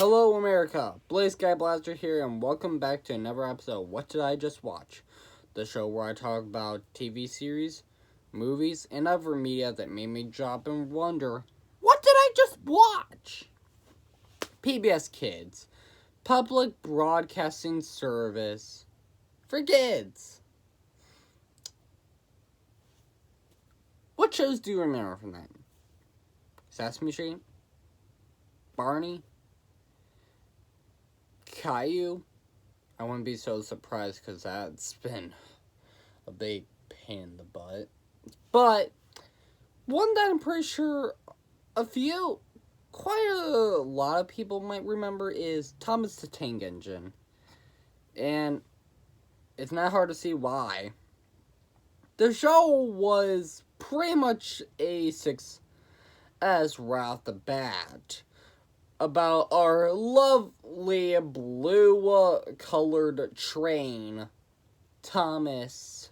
Hello, America. Blaze Guy Blaster here, and welcome back to another episode of What Did I Just Watch? The show where I talk about TV series, movies, and other media that made me drop and wonder, what did I just watch? PBS Kids, Public Broadcasting Service for kids. What shows do you remember from that? Sesame Street? Barney? Caillou? I wouldn't be so surprised because that's been a big pain in the butt. But one that I'm pretty sure quite a lot of people might remember is Thomas the Tank Engine. And it's not hard to see why. The show was pretty much a success right off the bat. About our lovely blue-colored train, Thomas,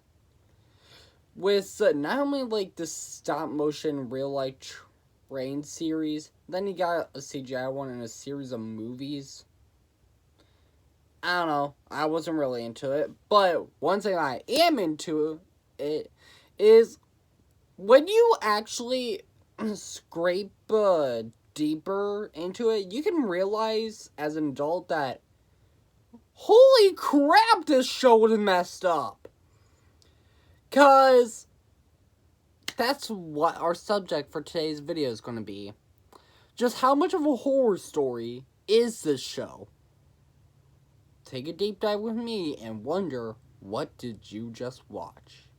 with not only like the stop-motion real-life train series, then he got a CGI one in a series of movies. I don't know, I wasn't really into it, but one thing I am into it is when you actually scrape deeper into it, you can realize as an adult that holy crap, this show was messed up. Cause that's what our subject for today's video is going to be. Just how much of a horror story is this show? Take a deep dive with me and wonder, what did you just watch?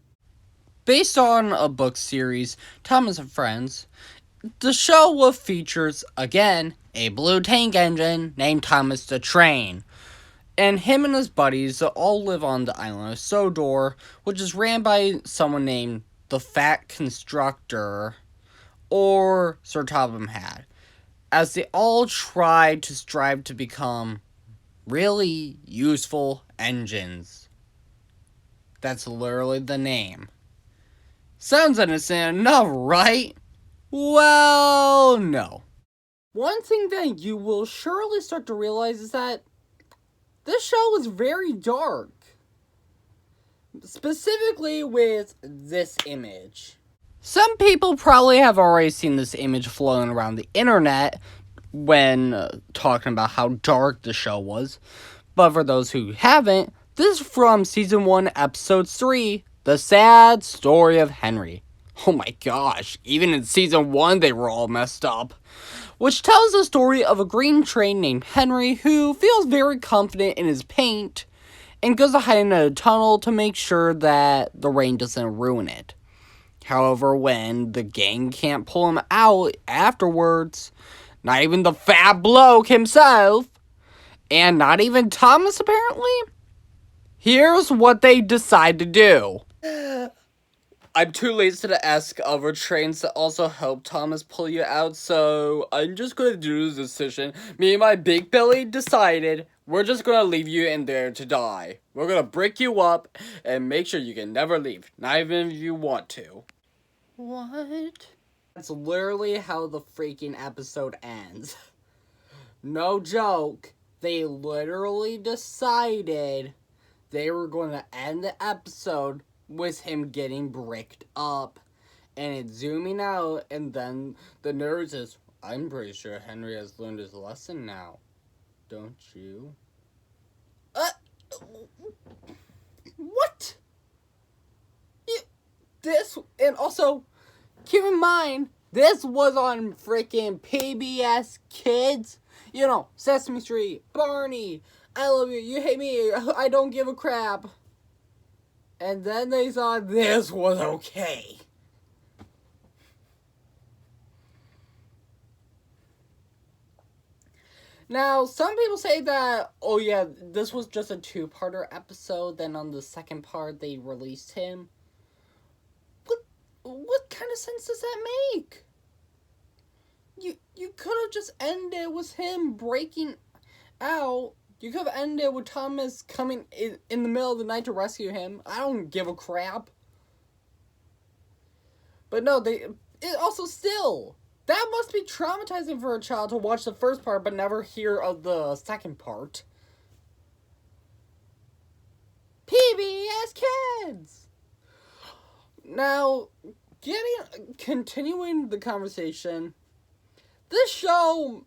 Based on a book series, Tomska and Friends, the show features, again, a blue tank engine named Thomas the Train. And him and his buddies all live on the island of Sodor, which is ran by someone named the Fat Constructor, or Sir Topham Hatt, as they all strive to become really useful engines. That's literally the name. Sounds innocent enough, right? Well, no. One thing that you will surely start to realize is that this show is very dark. Specifically with this image. Some people probably have already seen this image floating around the internet when talking about how dark the show was. But for those who haven't, this is from Season 1, Episode 3, The Sad Story of Henry. Oh my gosh, even in Season 1 they were all messed up. Which tells the story of a green train named Henry who feels very confident in his paint and goes to hide in a tunnel to make sure that the rain doesn't ruin it. However, when the gang can't pull him out afterwards, not even the fat bloke himself, and not even Thomas apparently, here's what they decide to do. I'm too lazy to ask other trains to also help Thomas pull you out, so I'm just gonna do this decision. Me and my big belly decided we're just gonna leave you in there to die. We're gonna brick you up and make sure you can never leave, not even if you want to. What? That's literally how the freaking episode ends. No joke. They literally decided they were going to end the episode with him getting bricked up, and it's zooming out, and then the nurse is, I'm pretty sure Henry has learned his lesson now. Don't you? What? And also, keep in mind, this was on freaking PBS Kids. You know, Sesame Street, Barney, I love you, you hate me, I don't give a crap. And then they thought this was okay. Now, some people say that, oh yeah, this was just a two-parter episode, then on the second part they released him. What kind of sense does that make? You could have just ended with him breaking out. You could have ended with Thomas coming in the middle of the night to rescue him. I don't give a crap. But no, That must be traumatizing for a child to watch the first part but never hear of the second part. PBS Kids! Now, continuing the conversation, this show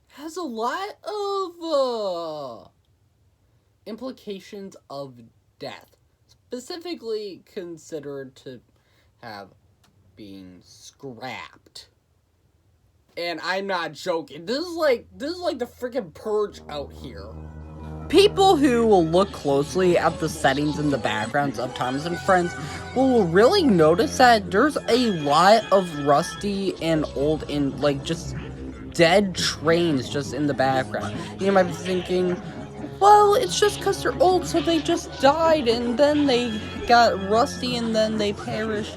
has a lot of implications of death, specifically considered to have been scrapped. And I'm not joking. This is like the freaking Purge out here. People who will look closely at the settings and the backgrounds of Tomska and Friends will really notice that there's a lot of rusty and old and like just dead trains just in the background. You might be thinking, well, it's just because they're old, so they just died and then they got rusty and then they perished.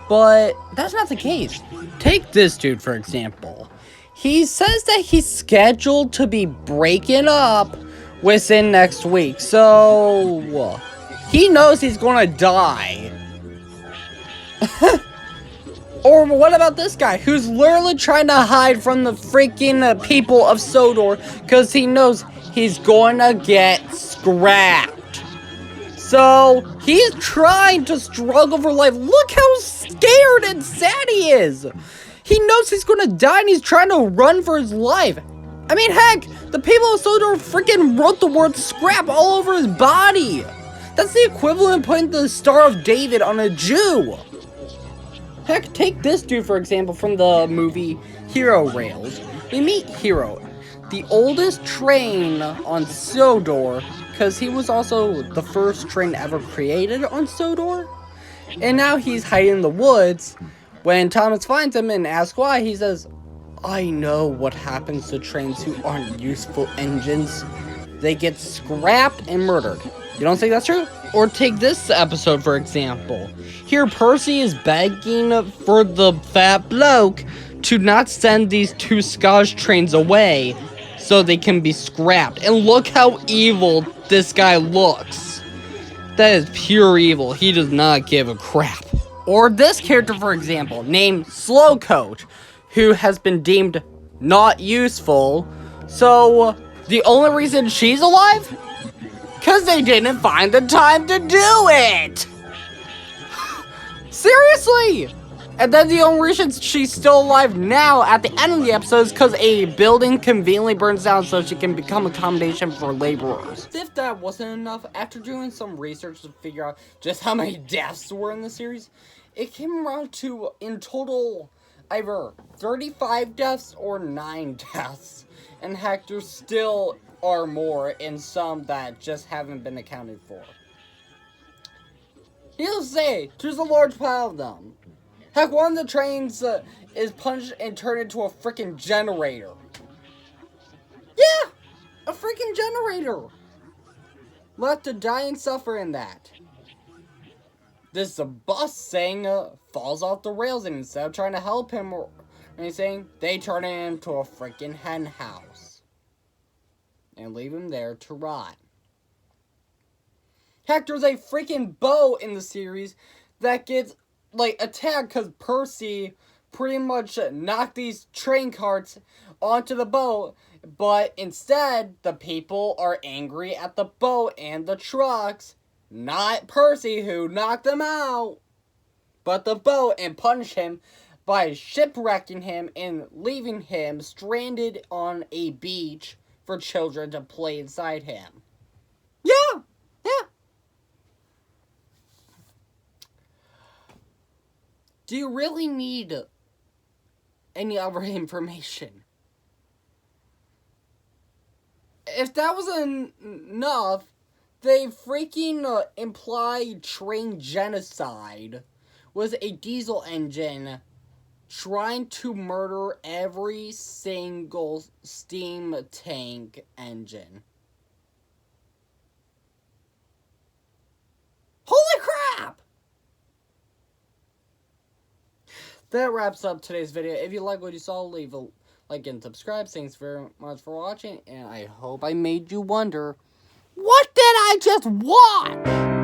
But that's not the case. Take this dude, for example. He says that he's scheduled to be breaking up within next week. So, he knows he's gonna die. Or what about this guy who's literally trying to hide from the freaking people of Sodor because he knows he's going to get scrapped. So, he's trying to struggle for life. Look how scared and sad he is. He knows he's gonna die and he's trying to run for his life. I mean, heck, the people of Sodor freaking wrote the word scrap all over his body. That's the equivalent of putting the Star of David on a Jew. Heck, take this dude, for example, from the movie Hero Rails. We meet Hero, the oldest train on Sodor, because he was also the first train ever created on Sodor. And now he's hiding in the woods. When Thomas finds him and asks why, he says, I know what happens to trains who aren't useful engines. They get scrapped and murdered. You don't think that's true? Or take this episode, for example. Here, Percy is begging for the fat bloke to not send these two Scottish trains away so they can be scrapped. And look how evil this guy looks. That is pure evil. He does not give a crap. Or this character, for example, named Slowcoach, who has been deemed not useful. So, the only reason she's alive? Because they didn't find the time to do it! Seriously! And then the only reason she's still alive now at the end of the episode is because a building conveniently burns down so she can become accommodation for laborers. If that wasn't enough, after doing some research to figure out just how many deaths were in the series, it came around to, in total, either 35 deaths or 9 deaths. And heck, there still are more in some that just haven't been accounted for. Needless to say, there's a large pile of them. Heck, one of the trains is punched and turned into a freaking generator. Yeah! A freaking generator! Left to die and suffer in that. This is a bus saying falls off the rails, and instead of trying to help him or anything, they turn it into a freaking hen house. And leave him there to rot. Heck, there's a freaking boat in the series that gets, like, attacked because Percy pretty much knocked these train carts onto the boat, but instead, the people are angry at the boat and the trucks, not Percy who knocked them out, but the boat, and punish him by shipwrecking him and leaving him stranded on a beach for children to play inside him. Yeah! Do you really need any other information? If that was enough, they freaking implied train genocide was a diesel engine trying to murder every single steam tank engine. Holy crap! That wraps up today's video. If you like what you saw, leave a like and subscribe. Thanks very much for watching, and I hope I made you wonder, what did I just watch?